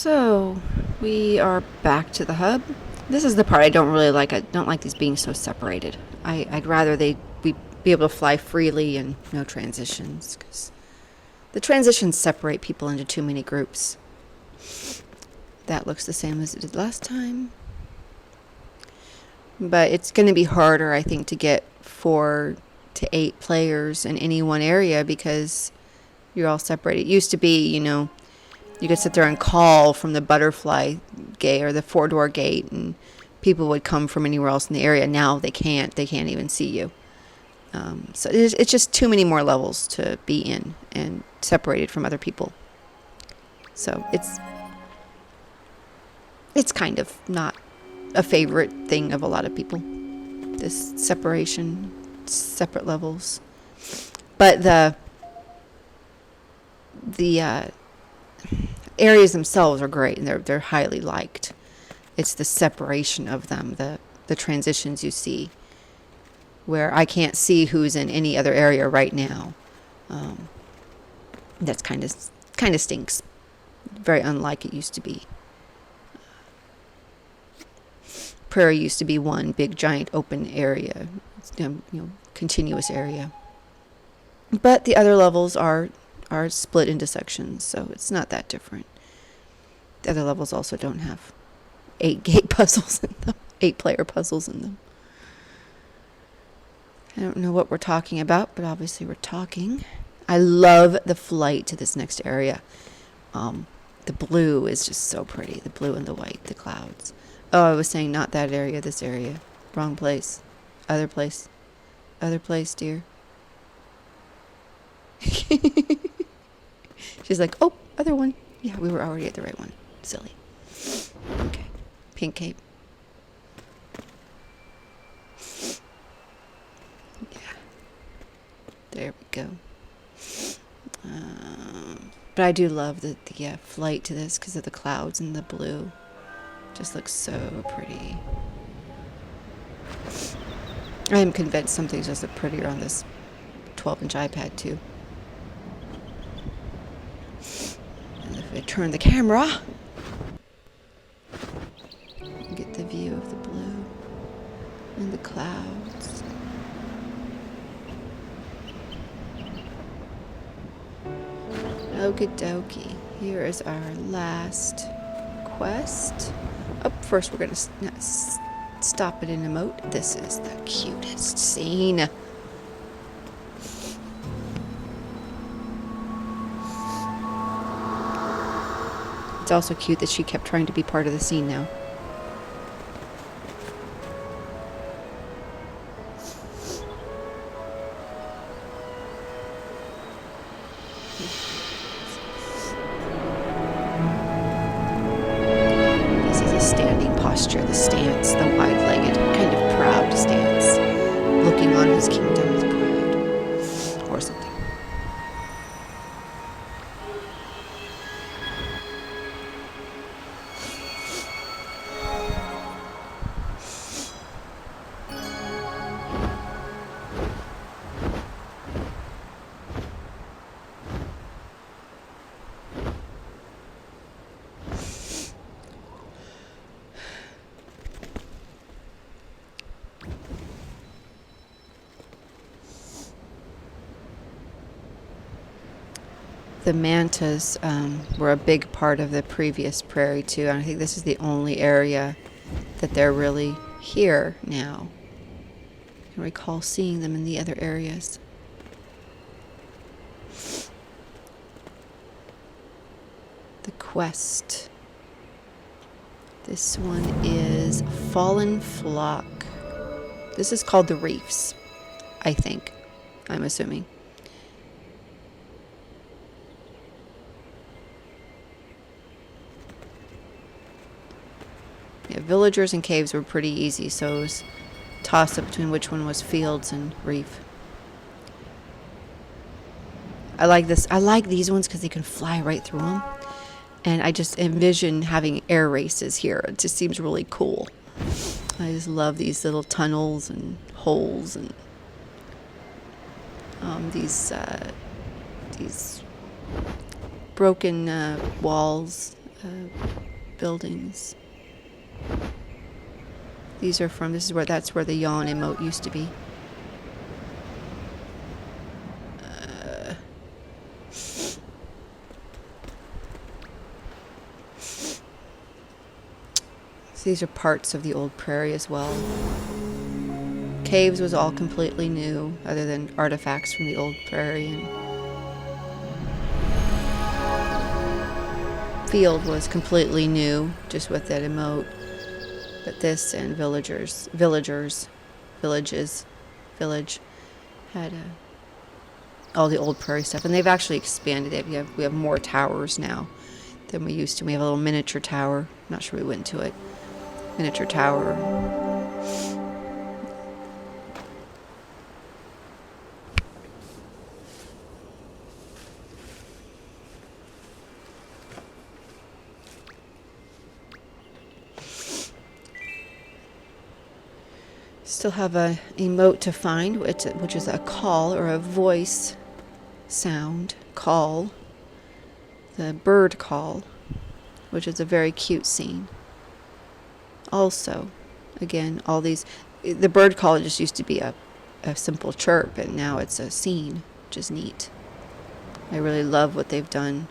So, we are back to the hub. This is the part I don't really like. I don't like these being so separated. I'd rather we be able to fly freely and no transitions, because the transitions separate people into too many groups. That looks the same as it did last time. But it's going to be harder, I think, to get 4 to 8 players in any one area because you're all separated. It used to be, you could sit there and call from the butterfly gate or the 4-door gate, and people would come from anywhere else in the area. Now they can't. They can't even see you. So it's just too many more levels to be in and separated from other people. So it's kind of not a favorite thing of a lot of people, this separation, separate levels. But the areas themselves are great, and they're highly liked. It's the separation of them, the transitions you see, where I can't see who's in any other area right now. That's kind of stinks. Very unlike it used to be. Prairie used to be one big giant open area, continuous area. But the other levels are split into sections, so it's not that different. The other levels also don't have 8 gate puzzles in them, 8 player puzzles in them. I don't know what we're talking about, but obviously we're talking. I love the flight to this next area. The blue is just so pretty. The blue and the white, the clouds. Oh, I was saying not that area, this area. Wrong place. Other place. Other place, dear. She's like, oh, other one. Yeah, we were already at the right one. Silly. Okay. Pink cape. Yeah. There we go. But I do love the flight to this because of the clouds and the blue. Just looks so pretty. I am convinced some things just look prettier on this 12-inch iPad too. And if I turn the camera, get the view of the blue and the clouds. Okie dokie. Here is our last quest. Up first, we're going to stop it in a moat. This is the cutest scene. It's also cute that she kept trying to be part of the scene now. The stance, the wide-legged, kind of proud stance, looking on his kingdom with pride, or something. The mantas were a big part of the previous prairie too, and I think this is the only area that they're really here now. I can recall seeing them in the other areas. The quest. This one is Fallen Flock. This is called the Reefs, I think. I'm assuming. Yeah, villagers and caves were pretty easy, so it was toss up between which one was fields and reef. I like this. I like these ones because they can fly right through them. And I just envision having air races here. It just seems really cool. I just love these little tunnels and holes and these broken walls. buildings. These are from, that's where the yawn emote used to be. So these are parts of the old prairie as well. Caves was all completely new, other than artifacts from the old prairie, and field was completely new, just with that emote. But this and villages had all the old prairie stuff, and they've actually expanded it. We have more towers now than we used to. We have a little miniature tower. I'm not sure we went to it. Miniature tower. Still have a emote to find, which is a call or a voice sound call. The bird call, which is a very cute scene. Also, again, all these, the bird call just used to be a simple chirp, and now it's a scene, which is neat. I really love what they've done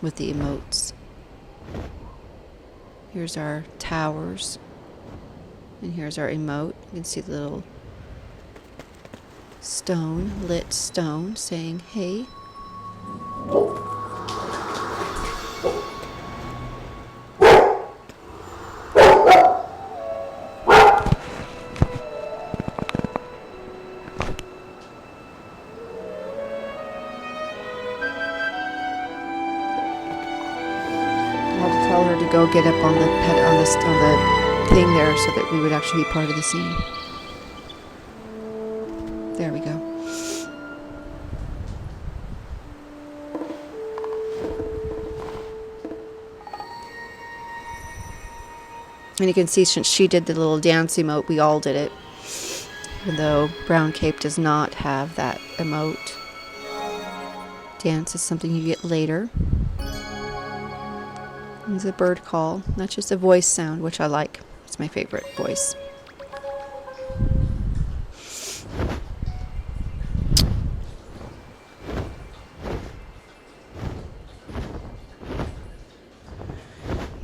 with the emotes. Here's our towers. And here's our emote. You can see the little lit stone saying, hey. I'll tell her to go get up on the thing there so that we would actually be part of the scene. There we go. And you can see since she did the little dance emote, we all did it. Even though Brown Cape does not have that emote. Dance is something you get later. It's a bird call. That's just a voice sound, which I like. It's my favorite voice.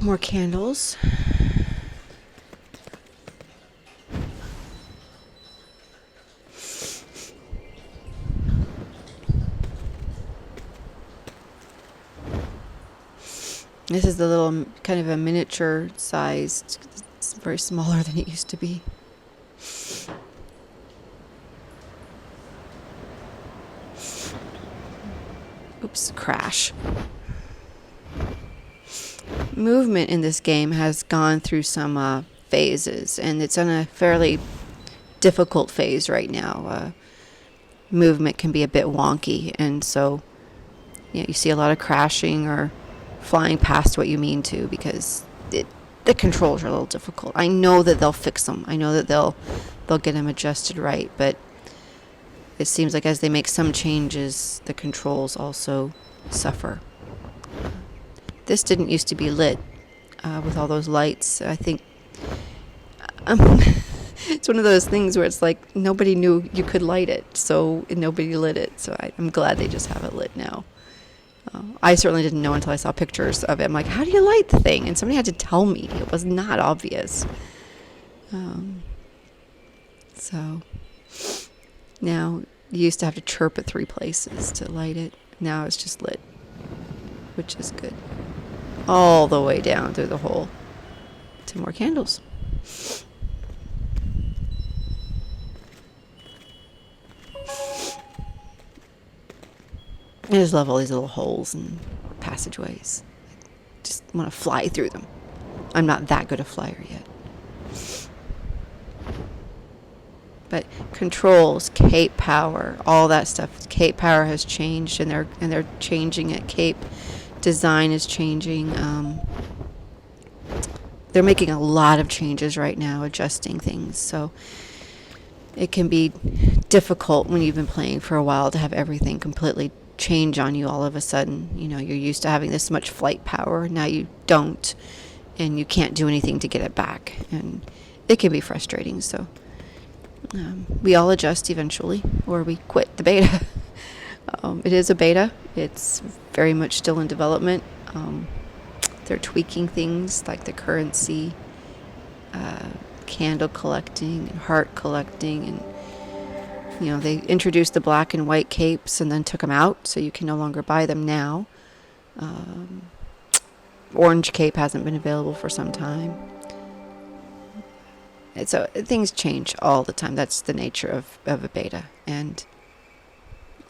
More candles. This is the little kind of a miniature sized. It's very smaller than it used to be. Oops, crash. Movement in this game has gone through some phases, and it's on a fairly difficult phase right now. Movement can be a bit wonky, and so you see a lot of crashing or flying past what you mean to, because the controls are a little difficult. I know that they'll fix them. I know that they'll get them adjusted right, but it seems like as they make some changes, the controls also suffer. This didn't used to be lit with all those lights. I think it's one of those things where it's like nobody knew you could light it, so nobody lit it. So I'm glad they just have it lit now. I certainly didn't know until I saw pictures of it. I'm like, how do you light the thing? And somebody had to tell me. It was not obvious. So now you used to have to chirp at 3 places to light it. Now it's just lit, which is good. All the way down through the hole to more candles. I just love all these little holes and passageways. I just want to fly through them. I'm not that good a flyer yet. But controls, cape power, all that stuff. Cape power has changed, and they're changing it. Cape design is changing. They're making a lot of changes right now, adjusting things. So it can be difficult when you've been playing for a while to have everything completely change on you all of a sudden. You're used to having this much flight power. Now you don't. and you can't do anything to get it back, and it can be frustrating. So we all adjust eventually, or we quit the beta. It is a beta. It's very much still in development. They're tweaking things like the currency, candle collecting, and heart collecting, and they introduced the black and white capes and then took them out, so you can no longer buy them now. Orange cape hasn't been available for some time. And so things change all the time. That's the nature of a beta, and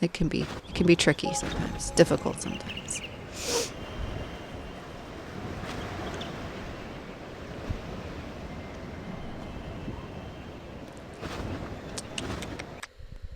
it can be tricky sometimes, difficult sometimes.